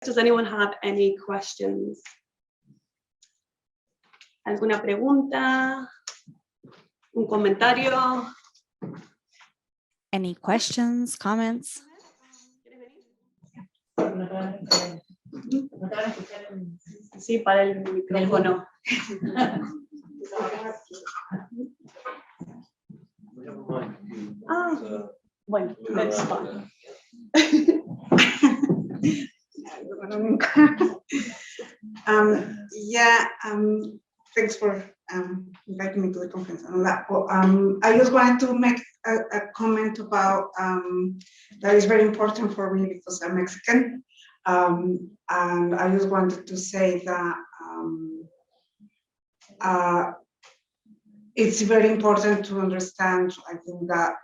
Does anyone have any questions? ¿Alguna pregunta? ¿Un comentario? Any questions, comments? Sí, para el micrófono. Bueno, that's fine. Thanks for inviting me to the conference and all that. But, I just wanted to make a comment about that is very important for me because I'm Mexican. And I just wanted to say that it's very important to understand, I think that,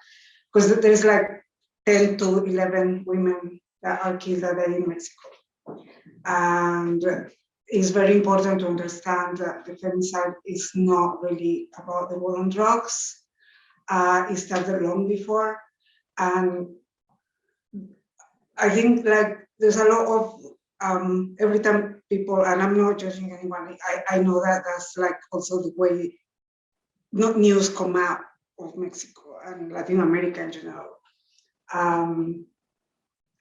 because there's like 10 to 11 women that are killed a day in Mexico. And it's very important to understand that the femicide is not really about the war on drugs. It started long before. And I think like there's a lot of, every time people, and I'm not judging anyone, I know that that's like also the way not news come out of Mexico and Latin America in general.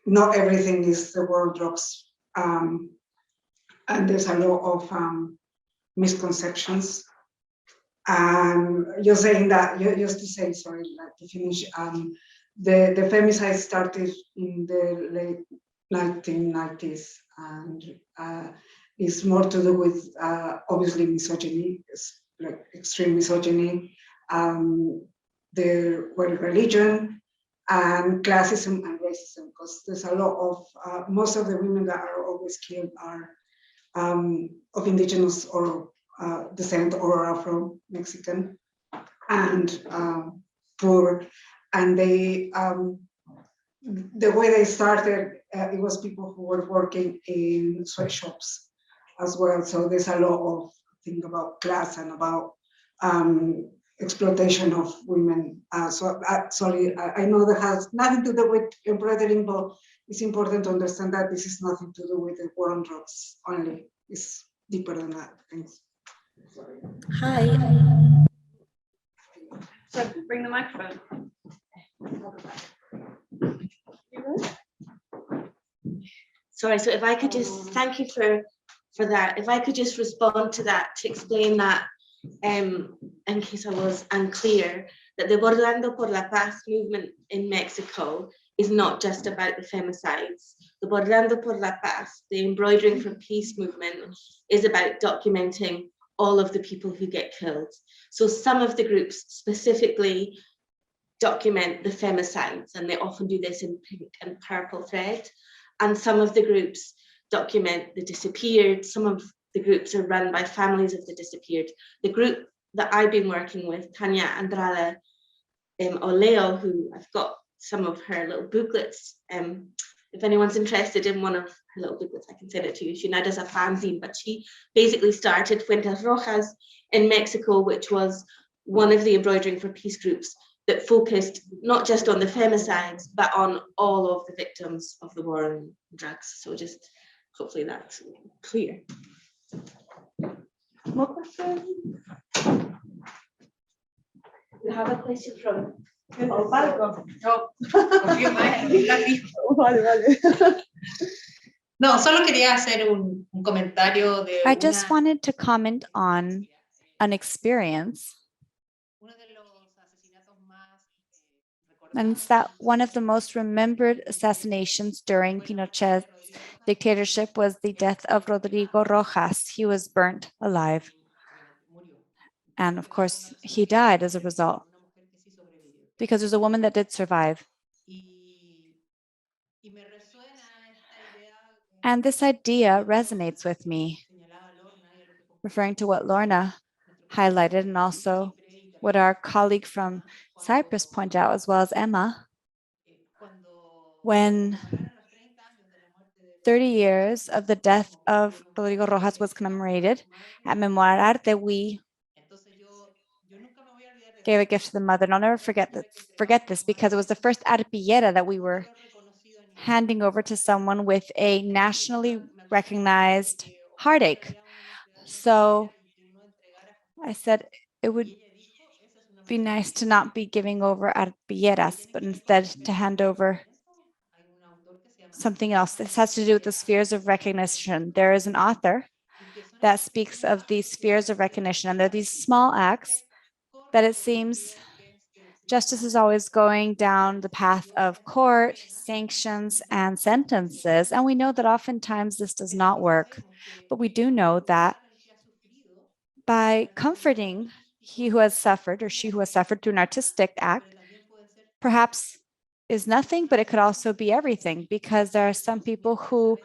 Not everything is the war on drugs. And there's a lot of misconceptions. And you're saying that, just to say, sorry, like to finish, the femicide started in the late 1990s and it's more to do with obviously misogyny, like extreme misogyny, the religion and classism and racism, because there's a lot of, most of the women that are always killed are of indigenous or descent or Afro-Mexican and poor. And they, the way they started, it was people who were working in sweatshops as well. So there's a lot of thing about class and about exploitation of women. Sorry, I know that has nothing to do with embroidering, but it's important to understand that this is nothing to do with the war on drugs only. It's deeper than that. Thanks. Hi. So bring the microphone. Sorry, so if I could just thank you for that. If I could just respond to that to explain that, in case I was unclear, that the Bordando por la Paz movement in Mexico is not just about the femicides. The Bordando por la Paz, the Embroidering for Peace movement, is about documenting all of the people who get killed. So some of the groups specifically document the femicides, and they often do this in pink and purple thread. And some of the groups document the disappeared. Some of the groups are run by families of the disappeared. The group that I've been working with, Tanya Andrade Oleo, who I've got some of her little booklets. If anyone's interested in one of her little booklets, I can send it to you. She now does a fanzine, but she basically started Fuentes Rojas in Mexico, which was one of the Embroidering for Peace groups that focused not just on the femicides, but on all of the victims of the war on drugs. So just hopefully that's clear. More questions? We have a question from No, solo quería hacer un comentario de I just wanted to comment on an experience. And it's that one of the most remembered assassinations during Pinochet's dictatorship was the death of Rodrigo Rojas. He was burnt alive. And of course, he died as a result, because there's a woman that did survive. And this idea resonates with me, referring to what Lorna highlighted and also what our colleague from Cyprus pointed out, as well as Emma. When 30 years of the death of Rodrigo Rojas was commemorated at Memoir Arte, we gave a gift to the mother. And I'll never forget this because it was the first arpillera that we were handing over to someone with a nationally recognized heartache. So I said it would be nice to not be giving over arpilleras, but instead to hand over something else. This has to do with the spheres of recognition. There is an author that speaks of these spheres of recognition, and they're these small acts that it seems justice is always going down the path of court, sanctions, and sentences. And we know that oftentimes this does not work, but we do know that by comforting he who has suffered or she who has suffered through an artistic act, perhaps is nothing, but it could also be everything, because there are some people who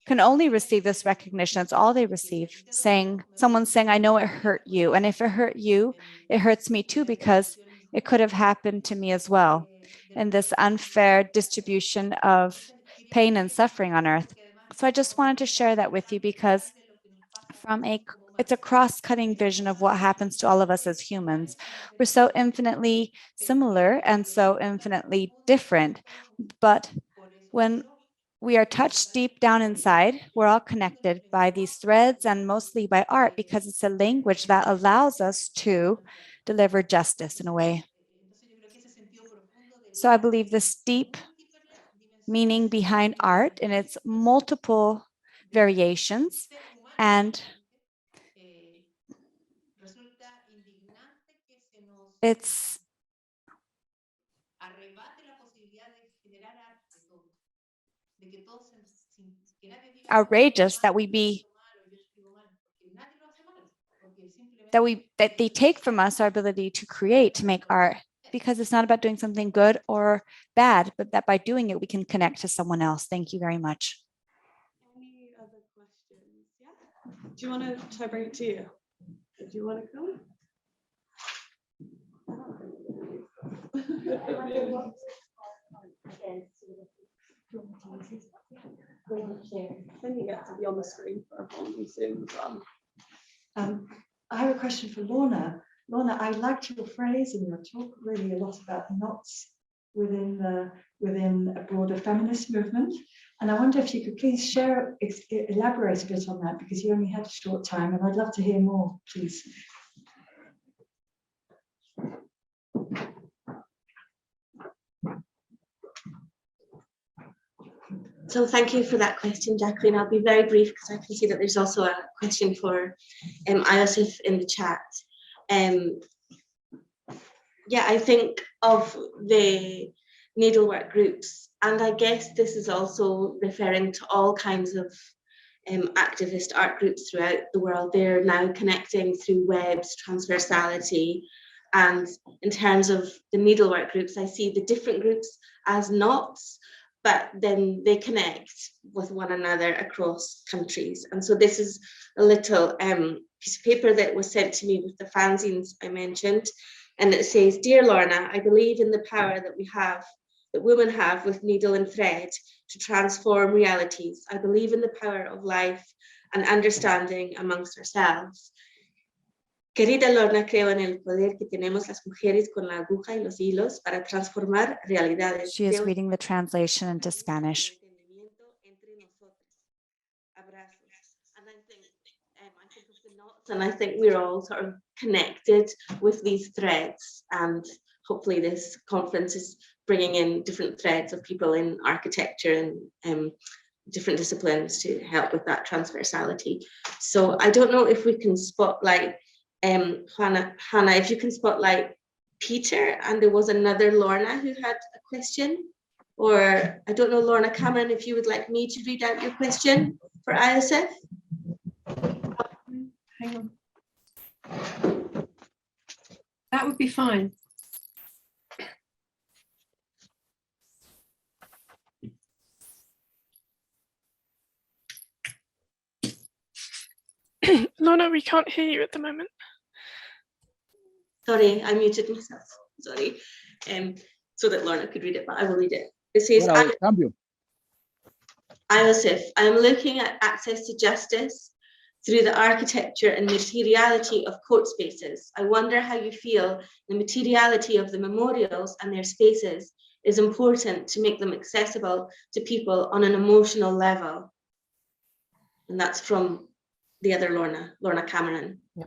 can only receive this recognition. It's all they receive, someone saying, I know it hurt you. And if it hurt you, it hurts me too, because it could have happened to me as well. And this unfair distribution of pain and suffering on earth. So I just wanted to share that with you, because it's a cross-cutting vision of what happens to all of us as humans. We're so infinitely similar and so infinitely different. But when we are touched deep down inside, we're all connected by these threads and mostly by art, because it's a language that allows us to deliver justice in a way. So I believe this deep meaning behind art in its multiple variations, and it's outrageous that that they take from us our ability to create, to make art, because it's not about doing something good or bad, but that by doing it, we can connect to someone else. Thank you very much. Any other questions? Yeah. Do you want to bring it to you? Do you want to come? Then you get to be on the screen for everyone soon as well. I have a question for Lorna. Lorna, I liked your phrase in your talk really a lot about knots within a broader feminist movement. And I wonder if you could please elaborate a bit on that, because you only had a short time, and I'd love to hear more, please. So thank you for that question, Jacqueline. I'll be very brief, because I can see that there's also a question for Iosif in the chat. Yeah, I think of the needlework groups, and I guess this is also referring to all kinds of activist art groups throughout the world. They're now connecting through webs, transversality, and in terms of the needlework groups, I see the different groups as knots, but then they connect with one another across countries. And so this is a little piece of paper that was sent to me with the fanzines I mentioned. And it says, Dear Lorna, I believe in the power that women have with needle and thread to transform realities. I believe in the power of life and understanding amongst ourselves. Querida Lorna, creo en el poder que tenemos las mujeres con la aguja y los hilos para transformar realidades. She is reading the translation into Spanish. And I think we're all sort of connected with these threads, and hopefully this conference is bringing in different threads of people in architecture and different disciplines to help with that transversality. So I don't know if we can spotlight Hannah, if you can spotlight Peter, and there was another Lorna who had a question, or I don't know, Lorna Cameron, if you would like me to read out your question for Iosif. Hang on. That would be fine. Lorna, we can't hear you at the moment. Sorry, I muted myself. Sorry. So that Lorna could read it, but I will read it. It says, Iosif, I am looking at access to justice through the architecture and materiality of court spaces. I wonder how you feel the materiality of the memorials and their spaces is important to make them accessible to people on an emotional level. And that's from the other Lorna Cameron. Yeah.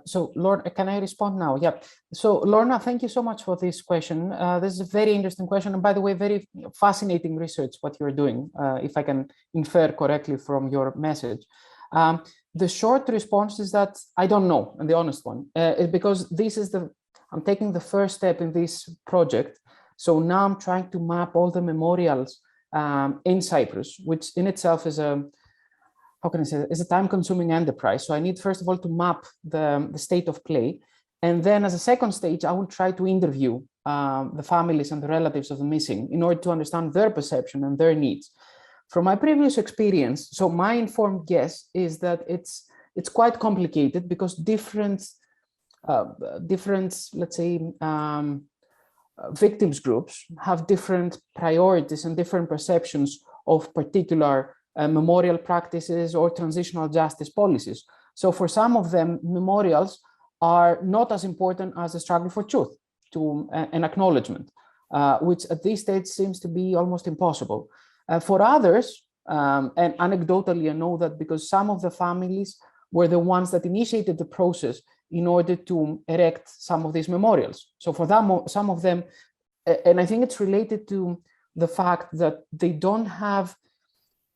So Lorna, can I respond now? Yeah. So Lorna, thank you so much for this question. This is a very interesting question. And by the way, very fascinating research, what you're doing, if I can infer correctly from your message. The short response is that I don't know, and the honest one, is because I'm taking the first step in this project. So now I'm trying to map all the memorials in Cyprus, which in itself is how can I say, is a time-consuming enterprise. So I need, first of all, to map the state of play. And then as a second stage, I will try to interview the families and the relatives of the missing in order to understand their perception and their needs. From my previous experience, so my informed guess is that it's quite complicated because different, let's say, victims groups have different priorities and different perceptions of particular memorial practices or transitional justice policies. So for some of them, memorials are not as important as the struggle for truth, to an acknowledgement, which at this stage seems to be almost impossible. For others, and anecdotally, I know that because some of the families were the ones that initiated the process in order to erect some of these memorials. So for them, some of them, and I think it's related to the fact that they don't have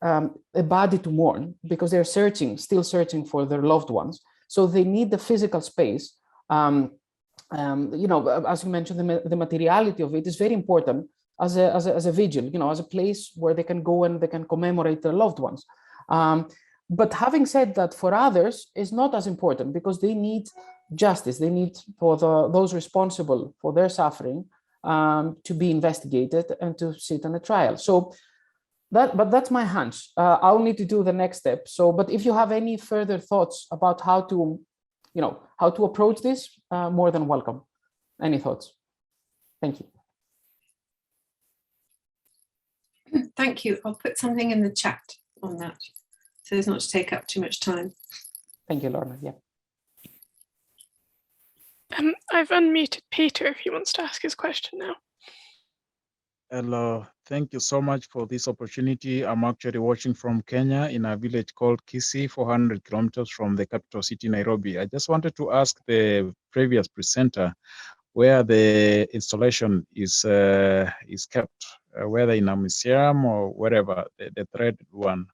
a body to mourn because they're still searching for their loved ones. So they need the physical space. You know, as you mentioned, the materiality of it is very important as a vigil, you know, as a place where they can go and they can commemorate their loved ones. But having said that, for others, it's not as important because they need justice. They need for those responsible for their suffering to be investigated and to sit on a trial. So but that's my hunch. I'll need to do the next step. So, but if you have any further thoughts about how to, you know, how to approach this, more than welcome. Any thoughts? Thank you. Thank you. I'll put something in the chat on that so as not to take up too much time. Thank you, Lorna. Yeah. I've unmuted Peter if he wants to ask his question now. Hello, thank you so much for this opportunity. I'm actually watching from Kenya in a village called Kisii, 400 kilometers from the capital city, Nairobi. I just wanted to ask the previous presenter where the installation is kept, whether in a museum or wherever, the thread one.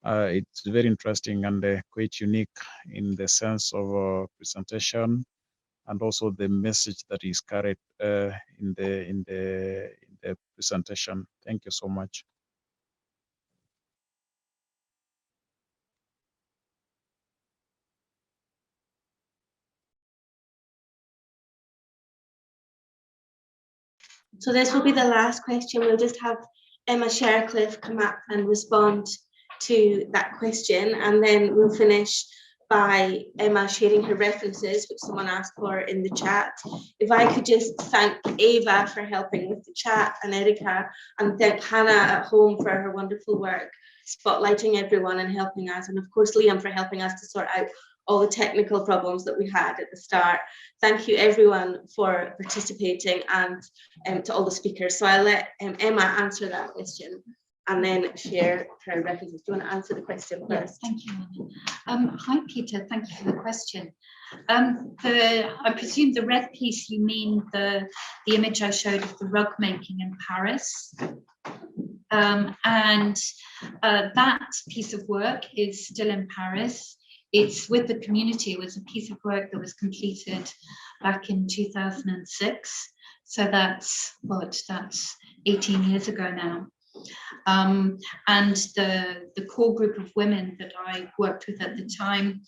It's very interesting and quite unique in the sense of presentation and also the message that is carried in the presentation. Thank you so much. So this will be the last question. We'll just have Emma Shercliff come up and respond to that question, and then we'll finish by Emma sharing her references, which someone asked for in the chat. If I could just thank Ava for helping with the chat, and Erica, and thank Hannah at home for her wonderful work, spotlighting everyone and helping us, and of course Liam for helping us to sort out all the technical problems that we had at the start. Thank you everyone for participating, and to all the speakers. So I'll let Emma answer that question and then share her references. Do you want to answer the question first? Yes, thank you, Annie. Hi, Peter. Thank you for the question. I presume the red piece, you mean the image I showed of the rug making in Paris. That piece of work is still in Paris. It's with the community. It was a piece of work that was completed back in 2006. So that's 18 years ago now. And the core group of women that I worked with at the time,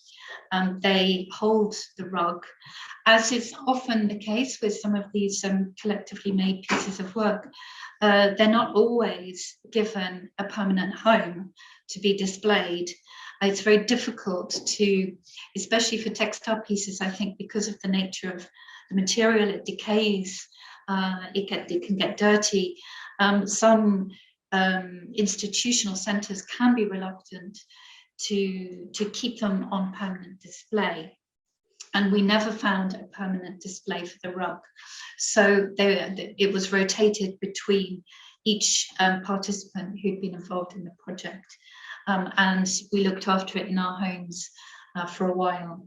they hold the rug, as is often the case with some of these collectively made pieces of work. They're not always given a permanent home to be displayed. It's very difficult to, especially for textile pieces, I think, because of the nature of the material, it decays, it can get dirty. Some institutional centres can be reluctant to keep them on permanent display. and we never found a permanent display for the rug. So it was rotated between each participant who'd been involved in the project. And we looked after it in our homes for a while.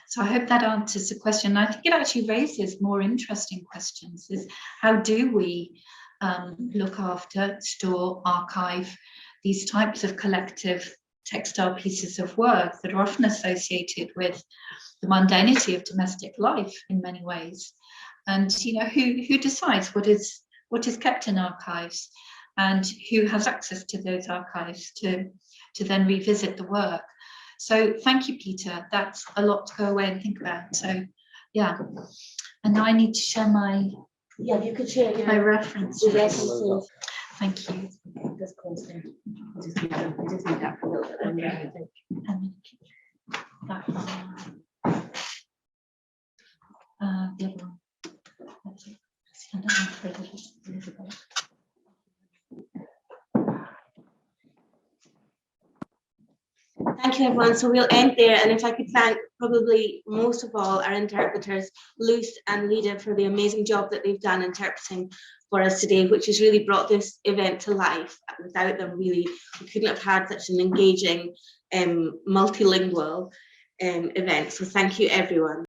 So I hope that answers the question. I think it actually raises more interesting questions, is how do we look after, store, archive these types of collective textile pieces of work that are often associated with the mundanity of domestic life in many ways. And who decides what is kept in archives, and who has access to those archives to then revisit the work. So thank you, Peter. That's a lot to go away and think about. So yeah, and now I need to share my you could share your my references. references. Thank you. This goes there. Just need that for a little bit longer, I think. And then that one. The other one. That's it. Stand up for Elizabeth. Thank you, everyone. So we'll end there. And if I could thank probably most of all our interpreters, Luce and Lida, for the amazing job that they've done interpreting for us today, which has really brought this event to life. Without them, really, we couldn't have had such an engaging, multilingual event. So thank you, everyone.